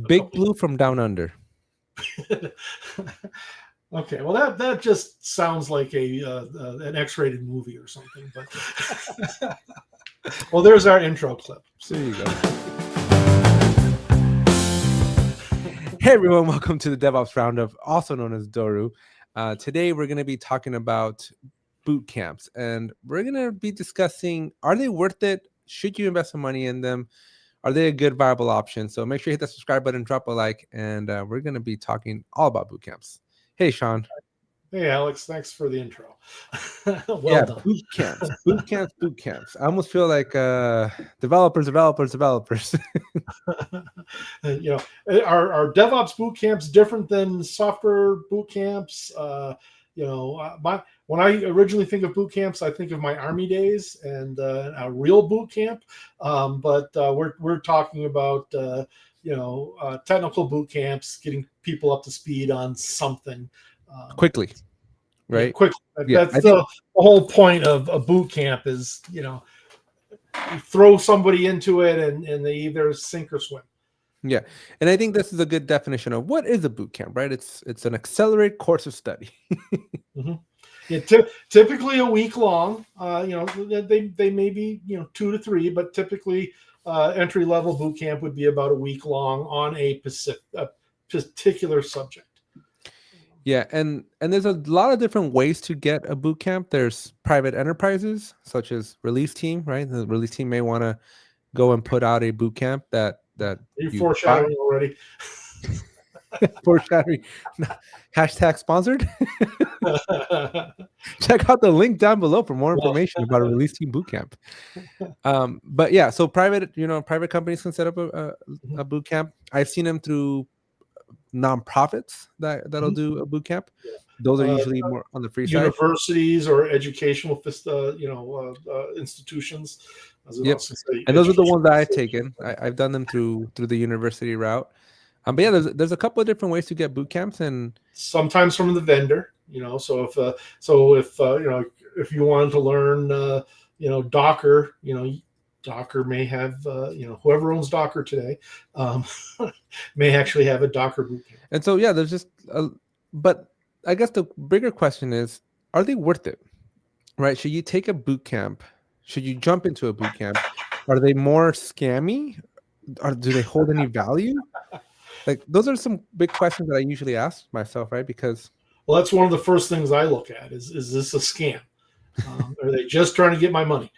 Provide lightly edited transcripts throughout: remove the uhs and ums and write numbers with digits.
Big Blue from Down Under. Okay, well that just sounds like an X-rated movie or something. But well, there's our intro clip. There you go. Hey everyone, welcome to the DevOps Roundup, also known as Doru. Today we're going to be talking about boot camps, and we're going to be discussing, are they worth it? Should you invest some money in them? Are they a good, viable option? So make sure you hit that subscribe button, drop a like, and we're going to be talking all about boot camps. Hey, Sean. Hey, Alex. Thanks for the intro. Well done. Boot camps. I almost feel like developers. You know, are DevOps boot camps different than software boot camps? When I originally think of boot camps, I think of my Army days and a real boot camp. But we're talking about technical boot camps, getting people up to speed on something quickly, right? Yeah, quickly. That's the whole point of a boot camp is, you throw somebody into it and they either sink or swim. Yeah, and I think this is a good definition of what is a boot camp, right? It's an accelerated course of study. Mm-hmm. Yeah, typically a week long. They may be 2 to 3, but typically entry level boot camp would be about a week long on a particular subject. Yeah, and there's a lot of different ways to get a boot camp. There's private enterprises such as ReleaseTEAM, right? The ReleaseTEAM may want to go and put out a boot camp that you're foreshadowing already. Foreshadowing. Hashtag sponsored. Check out the link down below for more information about a ReleaseTEAM bootcamp. But yeah, so private companies can set up a boot camp. I've seen them through nonprofits that'll do a boot camp. Yeah. Those are usually more on the free side. Universities or educational institutions. Yep. And those are the ones that I've taken. I've done them through the university route. But yeah, there's a couple of different ways to get boot camps, and sometimes from the vendor. So if you wanted to learn Docker, Docker may have whoever owns Docker today may actually have a Docker boot camp. And so yeah, there's just but I guess the bigger question is, are they worth it? Right? Should you take a boot camp? Should you jump into a boot camp? Are they more scammy? Or do they hold any value? Like, those are some big questions that I usually ask myself, right? Because that's one of the first things I look at is this a scam? Are they just trying to get my money?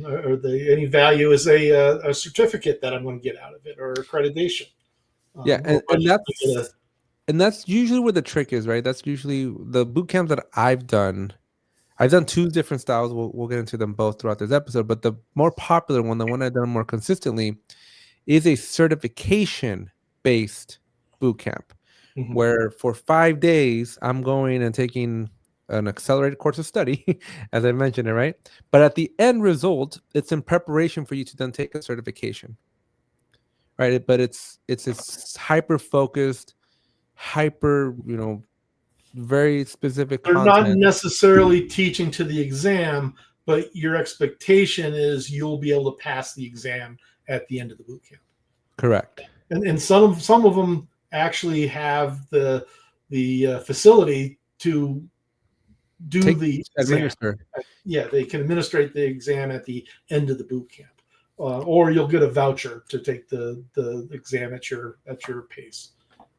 Are they any value as a certificate that I'm going to get out of it, or accreditation? Yeah, and that's usually where the trick is, right? That's usually the boot camps that I've done. I've done 2 different styles. We'll get into them both throughout this episode. But the more popular one, the one I've done more consistently, is a certification-based boot camp, where for 5 days I'm going and taking an accelerated course of study, as I mentioned it, right? But at the end result, it's in preparation for you to then take a certification, right? But it's hyper-focused, very specific They're content. not necessarily teaching to the exam, but your expectation is you'll be able to pass the exam at the end of the boot camp. Correct. And some of them actually have the facility to do the administer. Yeah, they can administrate the exam at the end of the boot camp, or you'll get a voucher to take the exam at your pace.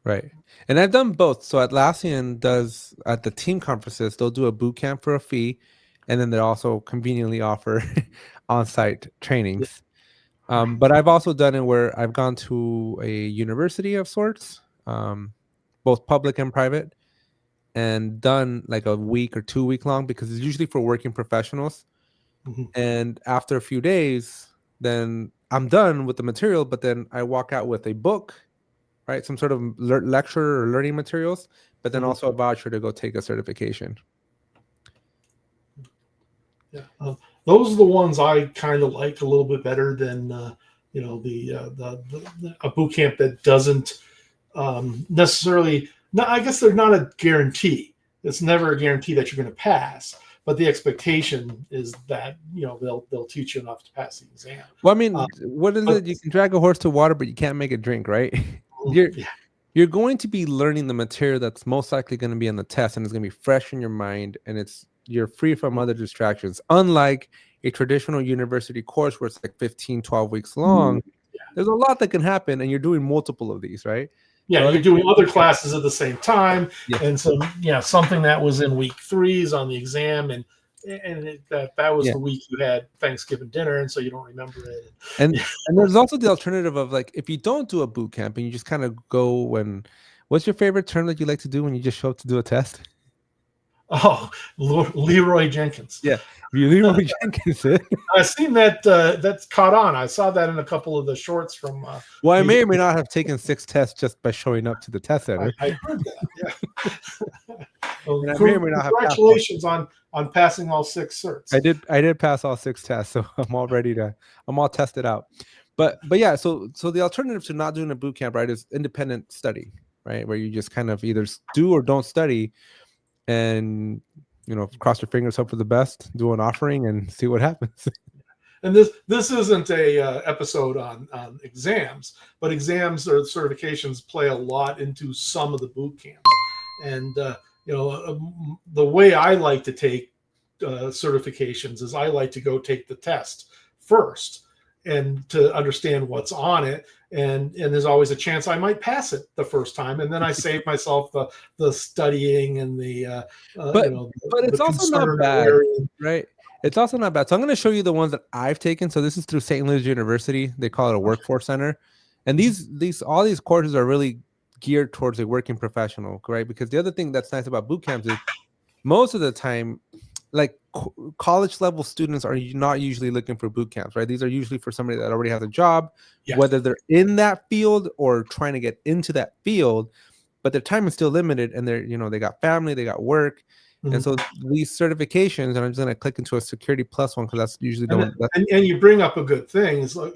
Right. And I've done both. So Atlassian does, at the team conferences, they'll do a boot camp for a fee, and then they also conveniently offer on-site trainings. But I've also done it where I've gone to a university of sorts, both public and private, and done like a week or 2 week long, because it's usually for working professionals. And after a few days, then I'm done with the material, but then I walk out with a book, right? Some sort of lecture or learning materials, but then also a voucher to go take a certification. Yeah, those are the ones I kind of like a little bit better than a boot camp that doesn't necessarily. No, I guess they're not a guarantee. It's never a guarantee that you're going to pass, but the expectation is that they'll teach you enough to pass the exam. Well, I mean, what is but- it? You can drag a horse to water, but you can't make it drink, right? You're Yeah. you're going to be learning the material that's most likely going to be on the test, and it's going to be fresh in your mind, and you're free from other distractions. Unlike a traditional university course where it's like 15, 12 weeks long, there's a lot that can happen, and you're doing multiple of these, right? Yeah, So you're doing other classes at the same time, Yeah. and so something that was in week 3 is on the exam, and that was Yeah. the week you had Thanksgiving dinner, and so you don't remember it. And there's also the alternative of like if you don't do a boot camp and you just kind of go what's your favorite term that you like to do when you just show up to do a test? Oh, Leroy Jenkins. Yeah, Leroy Jenkins. I've seen that that's caught on. I saw that in a couple of the shorts from. Well, I may or may not have taken 6 tests just by showing up to the test center. I heard that. Yeah. Well, And I may or may not have congratulations on passing all 6 certs. I did pass all 6 tests, so I'm all tested out. But yeah, so the alternative to not doing a boot camp, right, is independent study, right, where you just kind of either do or don't study, and cross your fingers, hope for the best, do an offering, and see what happens. And this isn't a episode on exams, but exams or certifications play a lot into some of the boot camps. And the way I like to take certifications is I like to go take the test first and to understand what's on it. And there's always a chance I might pass it the first time, and then I save myself the studying and the but it's also not bad, right? It's also not bad. So I'm going to show you the ones that I've taken. So this is through St. Louis University. They call it a workforce center, and all these courses are really geared towards a working professional, right? Because the other thing that's nice about boot camps is most of the time, like college level students are not usually looking for boot camps, right? These are usually for somebody that already has a job, whether they're in that field or trying to get into that field, but their time is still limited, and they got family, they got work. And so these certifications, and I'm just going to click into a Security Plus one because that's usually the one. And you bring up a good thing. Is like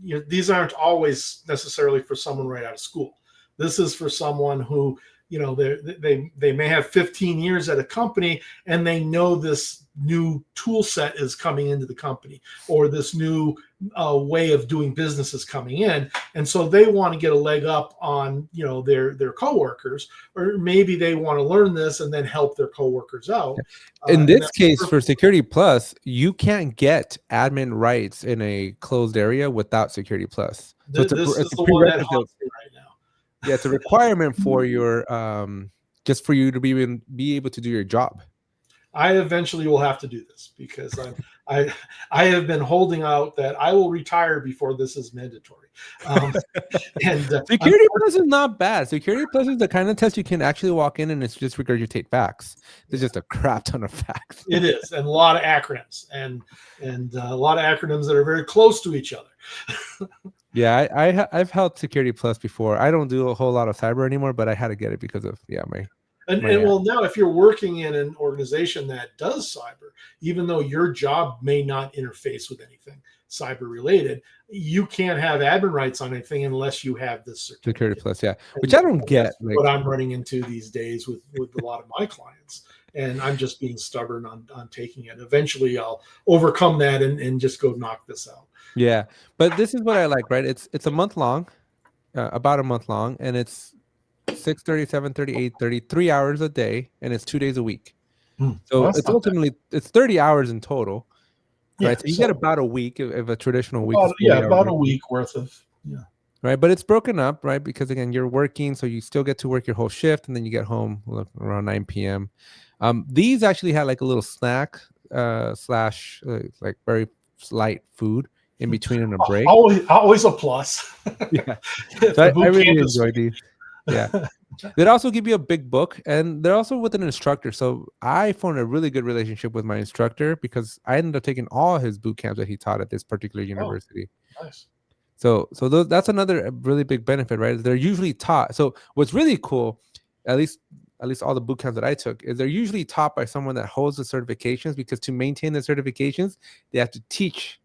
these aren't always necessarily for someone right out of school. This is for someone who they may have 15 years at a company, and they know this new tool set is coming into the company, or this new way of doing business is coming in, and so they want to get a leg up on their coworkers, or maybe they want to learn this and then help their coworkers out. In this case, for Security Plus, you can't get admin rights in a closed area without Security Plus. So it's a prerequisite right now. Yeah, it's a requirement for your just for you to be able to do your job. I eventually will have to do this because I have been holding out that I will retire before this is mandatory. And Security Plus is not bad. Security Plus is the kind of test you can actually walk in and it's just regurgitate facts. There's just a crap ton of facts. It is, and a lot of acronyms, and a lot of acronyms that are very close to each other. Yeah, I've held Security Plus before. I don't do a whole lot of cyber anymore, but I had to get it because of my. And well, now if you're working in an organization that does cyber, even though your job may not interface with anything cyber related, you can't have admin rights on anything unless you have this certificate. Security Plus, yeah, which I don't get. What I'm running into these days with a lot of my clients, and I'm just being stubborn on taking it. Eventually, I'll overcome that and just go knock this out. Yeah, but this is what I like, right? It's a month long, about a month long, and it's 6:30, 7:30, 8:30, 3 hours a day, and it's 2 days a week. So it's ultimately it's 30 hours in total, right? Yeah, so you get about a week if a traditional week. About a week worth of right, but it's broken up, right? Because again, you're working, so you still get to work your whole shift, and then you get home around 9 p.m. These actually had like a little snack slash like very light food in between and a break. Always a plus. Yeah, so I really enjoy these. Yeah, they'd also give you a big book, and they're also with an instructor. So I formed a really good relationship with my instructor because I ended up taking all his boot camps that he taught at this particular university. Oh, nice. So that's another really big benefit, right? They're usually taught. So what's really cool, at least all the boot camps that I took, is they're usually taught by someone that holds the certifications, because to maintain the certifications, they have to teach.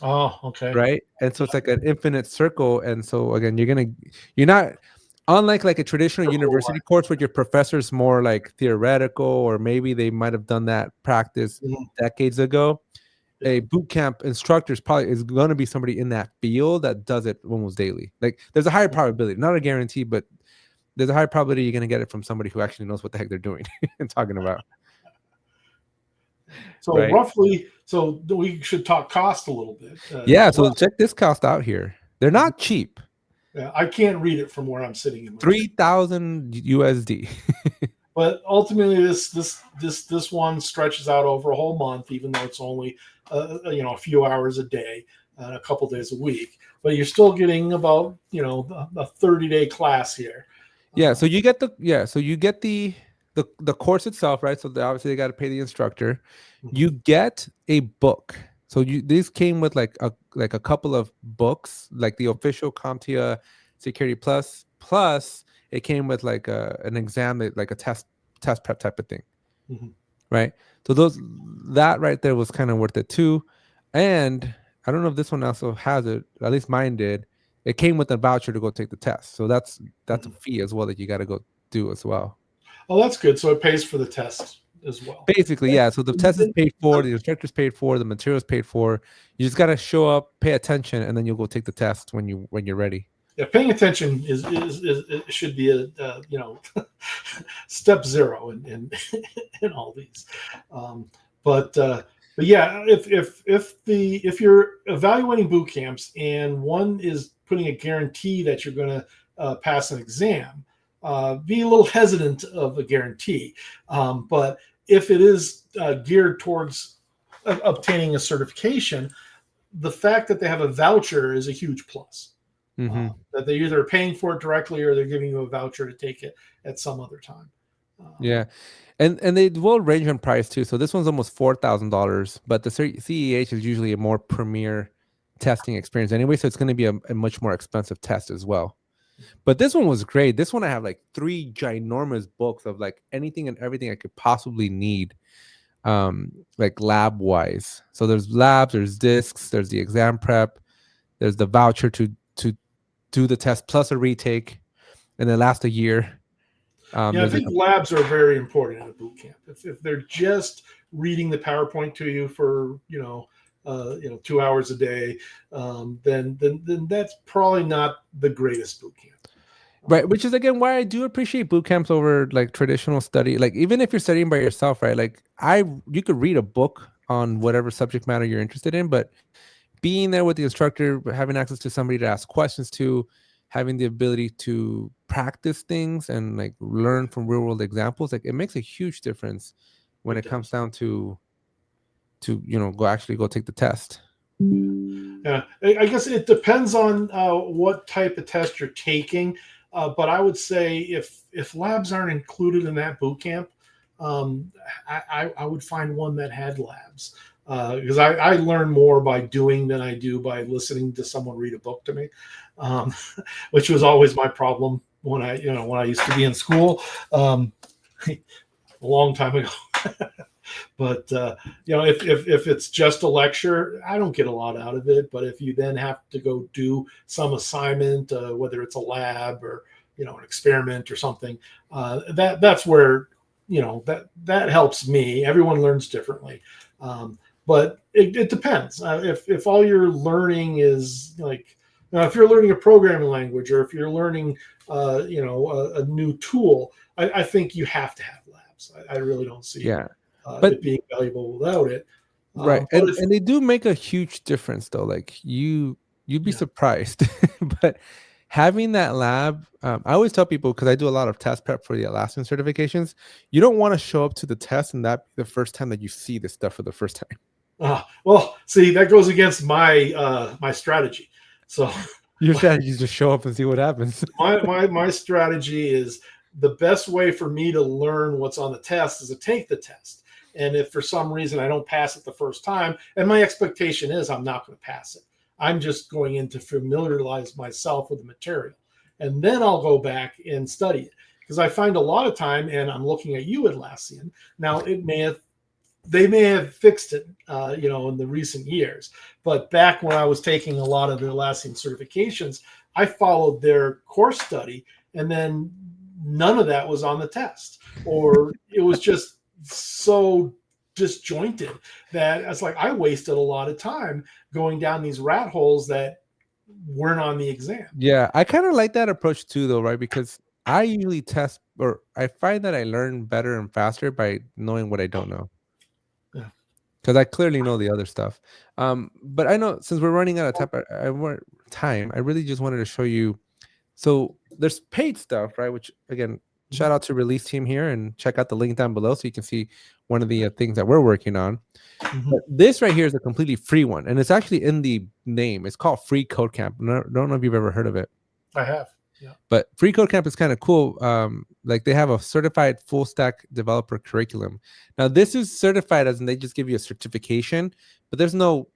Oh, okay. Right. And so it's like an infinite circle. And so again, you're not Unlike like a traditional Their whole university course where your professor's more like theoretical, or maybe they might have done that practice life. decades ago, Yeah. a boot camp instructor is going to be somebody in that field that does it almost daily. Like there's a higher probability, not a guarantee, but there's a high probability you're going to get it from somebody who actually knows what the heck they're doing and talking about. So Right. roughly, so we should talk cost a little bit. Yeah. So check this cost out here. They're not cheap. Yeah, I can't read it from where I'm sitting in my chair. 3,000 USD. But ultimately, this one stretches out over a whole month, even though it's only a few hours a day, a couple days a week. But you're still getting about a 30-day class here. Yeah. So you get the course itself, right? So obviously they got to pay the instructor. You get a book. So these came with like a couple of books, like the official CompTIA Security Plus it came with like an exam, like a test prep type of thing. Right. So that right there was kind of worth it too. And I don't know if this one also has it, at least mine did. It came with a voucher to go take the test. So that's a fee as well that you got to go do as well. Oh, that's good. So it pays for the test as well. Basically, yeah. So the test is paid for, the instructor's paid for, the material's paid for. You just got to show up, pay attention, and then you'll go take the test when you're ready. Yeah, paying attention is should be a step zero in all these. But yeah, if you're evaluating boot camps and one is putting a guarantee that you're going to pass an exam, be a little hesitant of a guarantee. But if it is geared towards obtaining a certification, the fact that they have a voucher is a huge plus. That they're either paying for it directly or they're giving you a voucher to take it at some other time. Yeah. And they will range in price too. So this one's almost $4,000, but the CEH is usually a more premier testing experience anyway. So it's going to be a much more expensive test as well. But this one was great. This one I have like 3 ginormous books of like anything and everything I could possibly need, like lab wise. So there's labs, there's discs, there's the exam prep, there's the voucher to do the test plus a retake, and they last a year. I think labs are very important in a boot camp. If they're just reading the PowerPoint to you for 2 hours a day, then that's probably not the greatest boot camp. Right, which is again why I do appreciate boot camps over like traditional study. Like even if you're studying by yourself, right? Like you could read a book on whatever subject matter you're interested in, but being there with the instructor, having access to somebody to ask questions to, having the ability to practice things and like learn from real world examples, like it makes a huge difference when it comes down to go take the test. Yeah, I guess it depends on what type of test you're taking. But I would say if labs aren't included in that boot camp, I would find one that had labs. Because I learn more by doing than I do by listening to someone read a book to me, which was always my problem when I used to be in school a long time ago. But if it's just a lecture, I don't get a lot out of it. But if you then have to go do some assignment, whether it's a lab or an experiment or something, that's where that helps me. Everyone learns differently. But it depends. If all you're learning is like, if you're learning a programming language or if you're learning, a new tool, I think you have to have labs. I really don't see it being valuable without it. Right, and they do make a huge difference though. Like you'd be surprised, but having that lab, I always tell people, because I do a lot of test prep for the Atlassian certifications, you don't want to show up to the test and that be the first time that you see this stuff for the first time. Well, see, that goes against my my strategy. So your strategy is just show up and see what happens. my strategy is the best way for me to learn what's on the test is to take the test. And if for some reason I don't pass it the first time, and my expectation is I'm not going to pass it, I'm just going in to familiarize myself with the material. And then I'll go back and study it. Because I find a lot of time, and I'm looking at you, Atlassian, now they may have fixed it, in the recent years. But back when I was taking a lot of the Atlassian certifications, I followed their course study, and then none of that was on the test, or it was just so disjointed that it's like I wasted a lot of time going down these rat holes that weren't on the exam. Yeah, I kind of like that approach too, though, right? Because I usually test, or I find that I learn better and faster by knowing what I don't know. Yeah. Because I clearly know the other stuff. But I know since we're running out of time, I really just wanted to show you. So there's paid stuff, right? Which again, shout out to ReleaseTEAM here, and check out the link down below so you can see one of the things that we're working on. Mm-hmm. But this right here is a completely free one, and it's actually in the name. It's called Free Code Camp. I don't know if you've ever heard of it. I have. Yeah. But Free Code Camp is kind of cool. Like they have a certified full stack developer curriculum. Now, this is certified as in they just give you a certification, but there's no,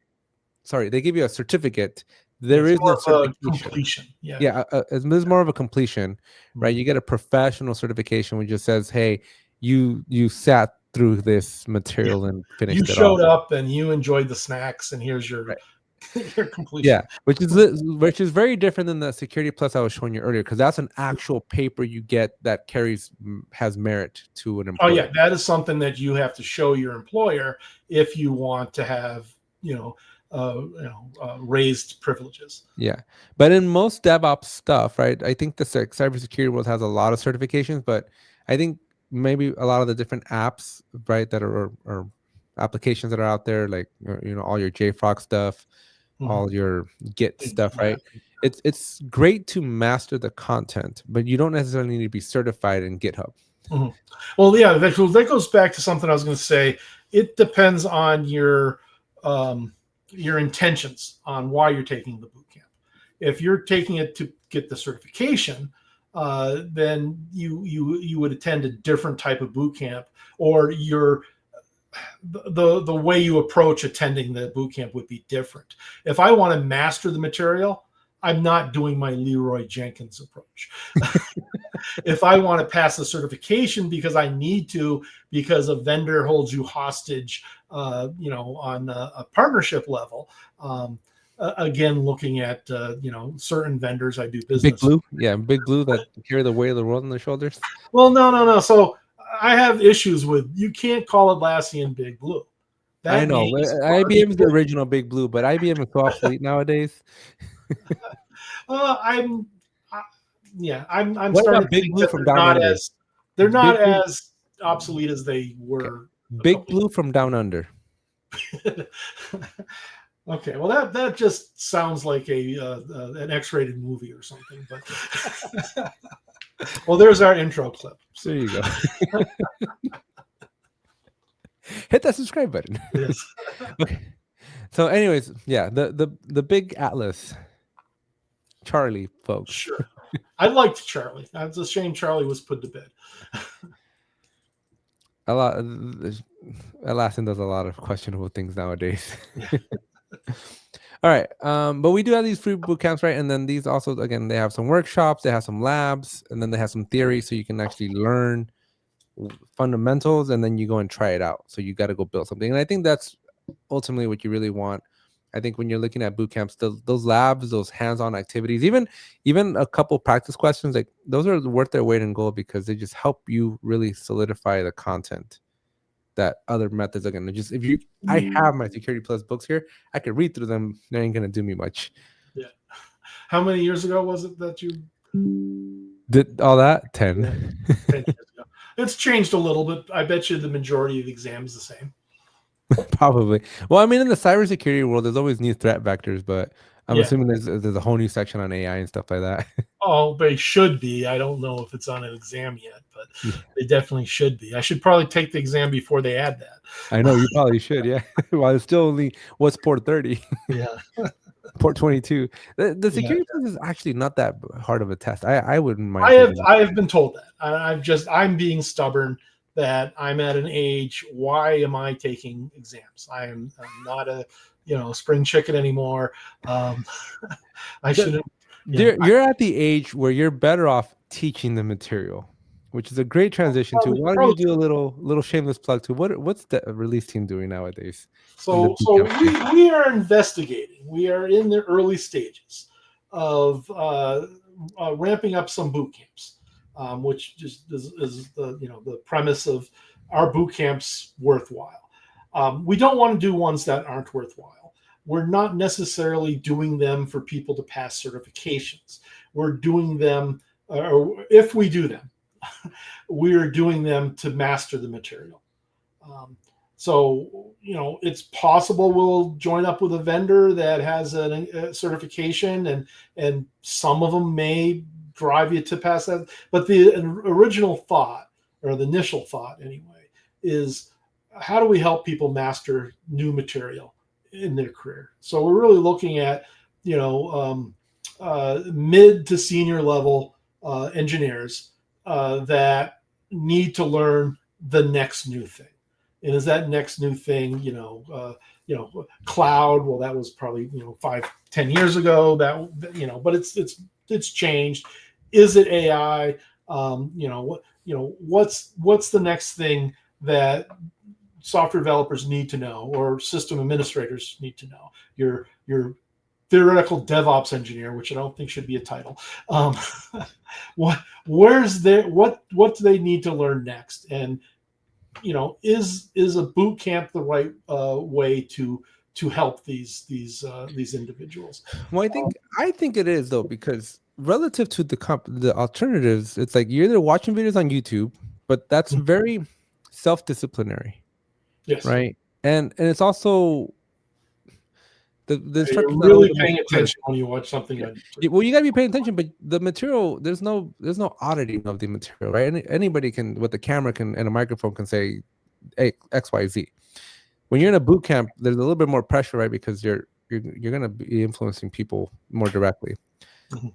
sorry, they give you a certificate. There is no certification. Completion. Yeah. Yeah, it's more of a completion, right? Mm-hmm. You get a professional certification which just says, hey, you sat through this material and finished it. You showed up and you enjoyed the snacks, and here's your right. your completion. Yeah, which is very different than the Security Plus I was showing you earlier, because that's an actual paper you get that has merit to an employer. Oh yeah, that is something that you have to show your employer if you want to have raised privileges. Yeah, but in most DevOps stuff, right? I think the cybersecurity world has a lot of certifications, but I think maybe a lot of the different apps, right, that are or applications that are out there, like all your JFrog stuff, all your Git stuff, right? It's great to master the content, but you don't necessarily need to be certified in GitHub. Mm-hmm. Well, yeah, that goes back to something I was going to say. It depends on your intentions on why you're taking the bootcamp. If you're taking it to get the certification, then you would attend a different type of bootcamp, or the way you approach attending the bootcamp would be different. If I want to master the material, I'm not doing my Leroy Jenkins approach. If I want to pass the certification because I need to, because a vendor holds you hostage, on a partnership level, again, looking at certain venders I do business. Big Blue, yeah, Big Blue that carry the weight of the world on their shoulders. Well, no. So I have issues with, you can't call Atlassian Big Blue. That I know IBM is the original Big Blue, but IBM is so obsolete nowadays. I'm what starting about Big Blue from Down Under? They're not as obsolete as they were. Okay. Big Blue from Down Under. Okay, well that just sounds like an X-rated movie or something. But well, there's our intro clip. So there you go. Hit that subscribe button. Yes. Okay. So, anyways, yeah, the big Atlas, Charlie, folks. Sure. I liked Charlie. It's a shame Charlie was put to bed. Atlassian does a lot of questionable things nowadays. All right, but we do have these free boot camps, right? And then these also, again, they have some workshops, they have some labs, and then they have some theory, so you can actually learn fundamentals, and then you go and try it out. So you got to go build something, and I think that's ultimately what you really want. I think when you're looking at boot camps, those labs, those hands-on activities, even a couple practice questions, like those are worth their weight in gold, because they just help you really solidify the content that other methods are going to just, I have my Security Plus books here, I could read through them, they ain't going to do me much. Yeah. How many years ago was it that you did all that? 10. Yeah, 10 years ago. It's changed a little bit. I bet you the majority of the exams the same. Probably. Well, I mean, in the cybersecurity world, there's always new threat vectors, but I'm assuming there's a whole new section on AI and stuff like that. Oh, they should be. I don't know if it's on an exam yet, but they definitely should be. I should probably take the exam before they add that. I know, you probably should, yeah. Well, it's still only, what's port 30? Yeah. Port 22. The security test is actually not that hard of a test. I wouldn't mind. I have been told that. I'm being stubborn that I'm at an age. Why am I taking exams? I'm not a spring chicken anymore. I shouldn't. You're at the age where you're better off teaching the material, which is a great transition to. Why don't you do a little shameless plug to what's the ReleaseTEAM doing nowadays? So we are investigating. We are in the early stages of ramping up some boot camps, which just is the the premise of our boot camps worthwhile. We don't want to do ones that aren't worthwhile. We're not necessarily doing them for people to pass certifications. We're doing them, or if we do them, we're doing them to master the material. So, it's possible we'll join up with a vendor that has a certification, and some of them may drive you to pass that. But the original thought, or the initial thought anyway, is how do we help people master new material in their career? So we're really looking at, mid to senior level engineers that need to learn the next new thing. And is that next new thing, cloud? Well, that was probably 5-10 years ago. But it's changed. Is it AI? What's the next thing that software developers need to know, or system administrators need to know? Your theoretical DevOps engineer, which I don't think should be a title. What do they need to learn next? And is a boot camp the right way to help these individuals? Well, I think it is, though, because relative to the alternatives, it's like you're either watching videos on YouTube, but that's very self-disciplinary. Yes. Right. And it's also the you're really paying attention when you watch something on YouTube. Well, you gotta be paying attention, but the material, there's no auditing of the material, right? Anybody can, with a camera and a microphone, can say, hey, XYZ. When you're in a boot camp, there's a little bit more pressure, right? Because you're gonna be influencing people more directly. Mm-hmm.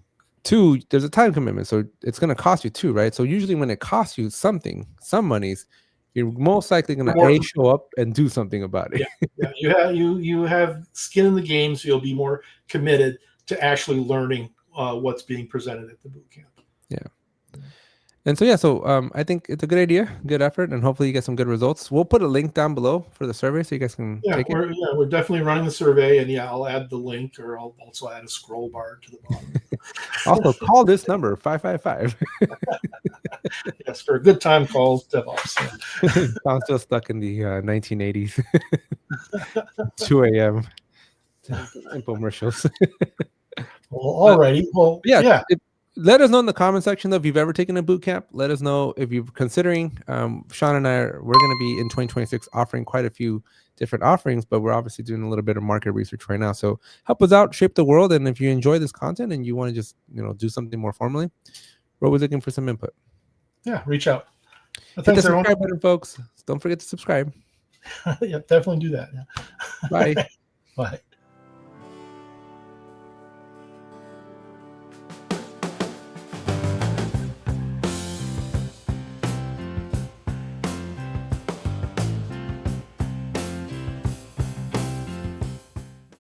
Two, there's a time commitment, so it's gonna cost you too, right? So usually when it costs you something, some monies, you're most likely going to show up and do something about it. Yeah. You have skin in the game, so you'll be more committed to actually learning what's being presented at the boot camp. Yeah. And so I think it's a good idea, good effort, and hopefully you get some good results. We'll put a link down below for the survey so you guys can take it. We're definitely running the survey, and I'll add the link, or I'll also add a scroll bar to the bottom. Also, call this number 555. Yes, for a good time, call DevOps. I'm still stuck in the 1980s. 2 a.m. infomercials. Well, alrighty. Well, yeah. Let us know in the comment section, though, if you've ever taken a boot camp. Let us know if you're considering. Sean and we're going to be in 2026 offering quite a few different offerings, but we're obviously doing a little bit of market research right now. So help us out, shape the world. And if you enjoy this content and you want to just do something more formally, we're always looking for some input. Yeah, reach out. Hit the subscribe button, folks. Don't forget to subscribe. Yeah, definitely do that. Yeah. Bye. Bye.